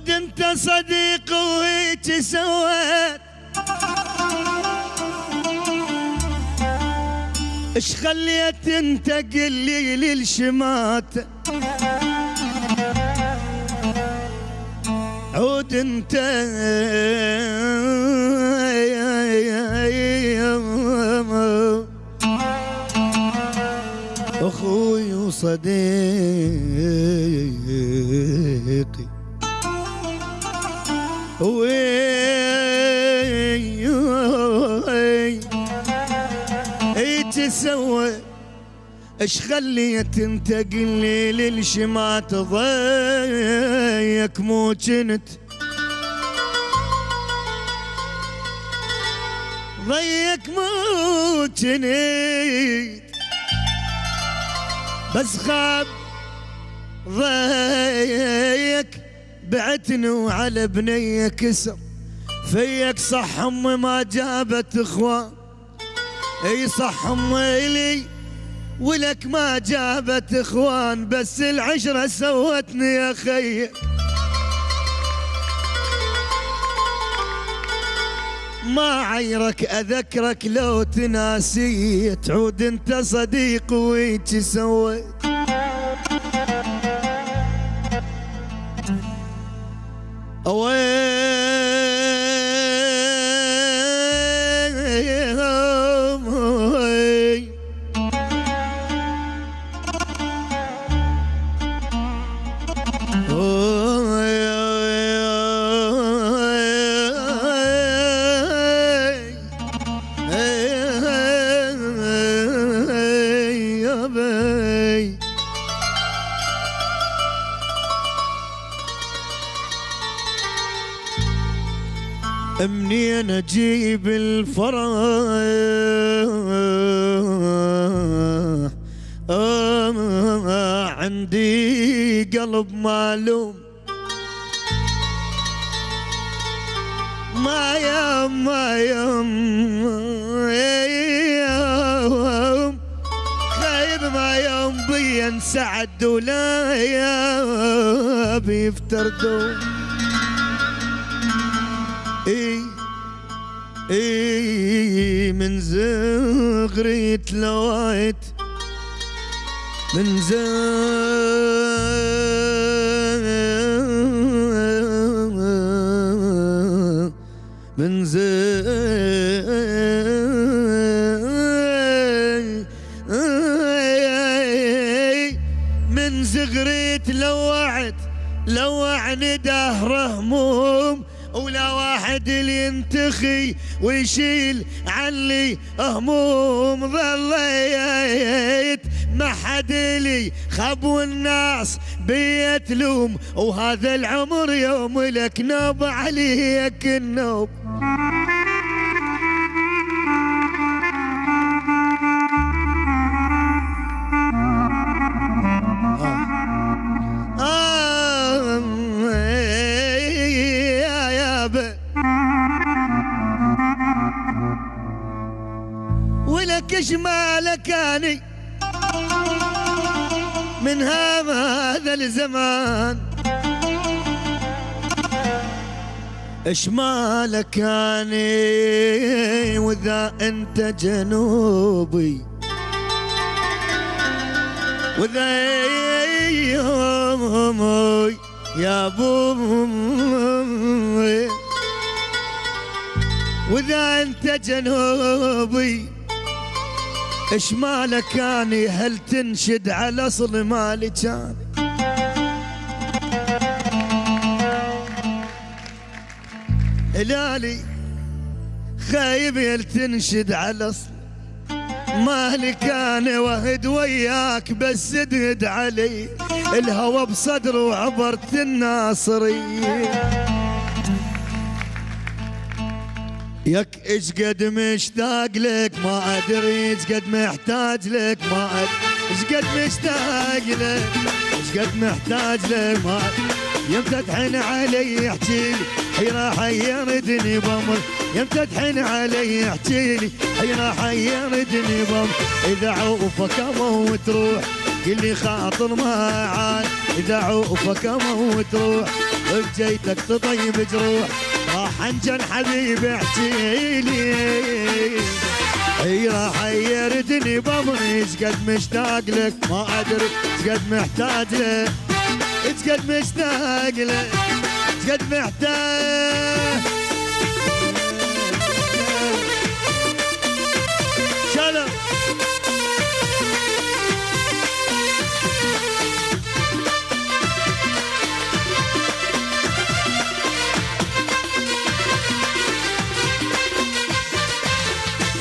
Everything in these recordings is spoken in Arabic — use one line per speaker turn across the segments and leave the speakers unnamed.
عود انت صديق وهيك سويت، اش خليت انت قلي للشمات، عود انت اخوي وصديقي ايش سوى، اش خليت انت قلي للشمات ضيك مو جنت، ضيك مو جنت بس خاب ضيك بعتني وعلى بنيه كسر فيك، صح امي ما جابت اخوان، اي صح امي لي ولك ما جابت اخوان، بس العشرة سوتني يا خي، ما عيرك اذكرك لو تناسيت، عود انت صديق ويش سويت، منين اجيب الفرح، عندي قلب معلوم، ما يم خايب ما يوم بي انسعد ولا يا بيفتردوا، اي من زغري تلويت، من من زغري تلوعت، لوعني دهر هموم، ولا واحد اللي ينتخي ويشيل عني هموم، ظليت ما حد لي خب والناس بيتلوم، وهذا العمر يوم لك نوب عليك النوب، ولك ايش مالك اني من هذا الزمان، ايش مالك اني واذا انت جنوبي، واذا يومي يا بومي، واذا انت جنوبي ايش مالك اني، هل تنشد على اصل مالي كان، هلالي خايب هل تنشد على اصل مالي كان، وهد وياك بس ادهد علي الهوى بصدر وعبرت الناصرية، ياك ايش قد مشتاق لك ما ادري، ايش قد محتاج لك ما ادري، ايش قد مشتاق لك، ايش قد محتاج لك ما ادري، يمتى تحن علي احكي لي حيرة حيرتني بامر، يمتى تحن علي احكي لي حيرة حيرتني بامر، اذا عوفك اموت روح قل لي خاطر ما عاد، اذا عوفك اموت روح بجيتك تطيب جروح راح انجن حبيبي احكيلي اي راح حيرتني بامري شقد مشتاق لك ما ادري شقد محتاج لك شقد مشتاق لك شقد محتاج شلون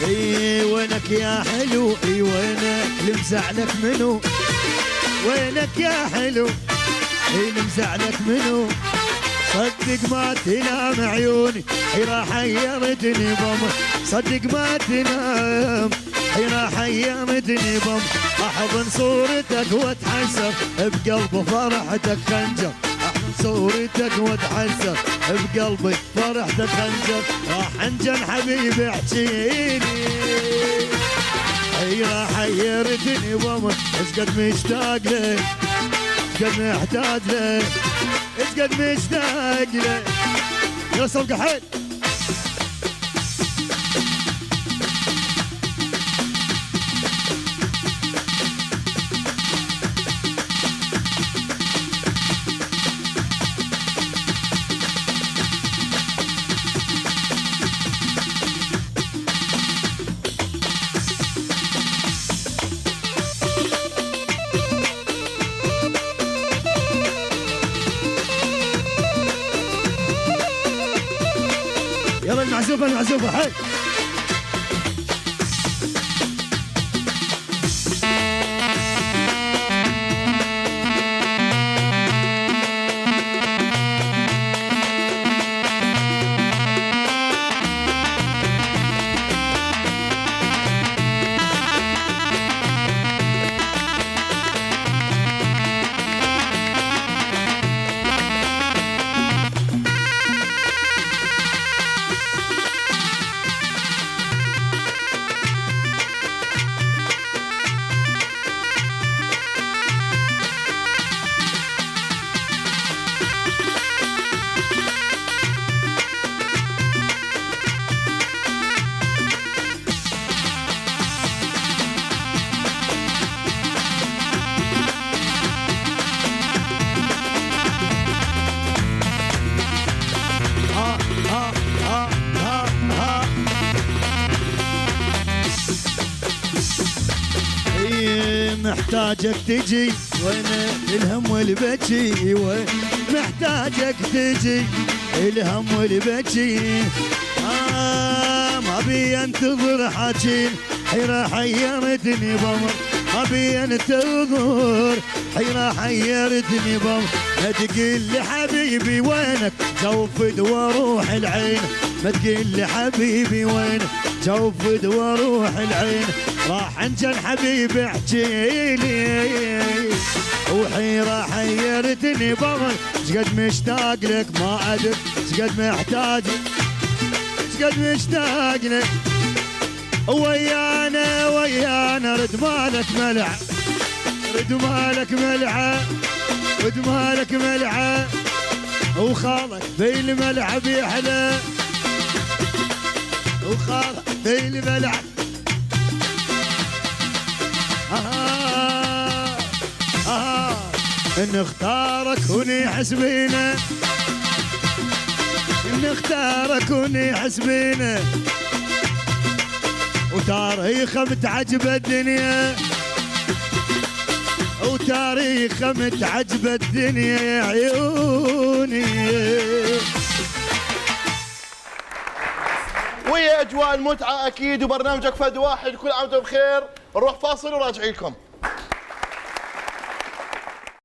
اي وينك يا حلو اي وينك لمزعلك منو وينك يا حلو اي لمزعلك منو صدق ما تنام عيوني حيرة حيرتني بم صدق ما تنام حيرة حيرتني بم احضن صورتك واتحسر بقلب فرحتك خنجر احضن صورتك واتحسر بقلبي فرحتك خنجر راح انجن حبيبي احكيلي حيرة حيرتني بم اش قد مشتاق لك اش قد محتاج لك اش قد مشتاق لك يا صفقة حيل يلا المعزوفة المعزوفة حي محتاجك تجي وين الهم والبكي وين محتاجك تجي الهم والبكي ما بي انتظر حاجين حيرة حيرتني بمر ما بي انتظر حيرة حيرتني بمر ما تقول لي حبيبي وينك جوفد واروح العين ما تقول لي حبيبي وينك جوفد واروح العين راح انجن حبيبي احكيلي وحيرة حيرتني بمر شقد مشتاق لك ما ادري شقد محتاج شقد مشتاق لك ويانا رد مالك ملعب رد مالك ملعب رد مالك ملعب وخالك في الملعب يحلى وخالك في الملعب ان اختارك وني حسبينا ان اختارك وني حسبينا وتاريخه متعجب الدنيا وتاريخه متعجب الدنيا يا عيوني
ويا اجواء المتعه اكيد وبرنامجك فد واحد كل عام وانتم بخير. نروح فاصل وراجعين لكم.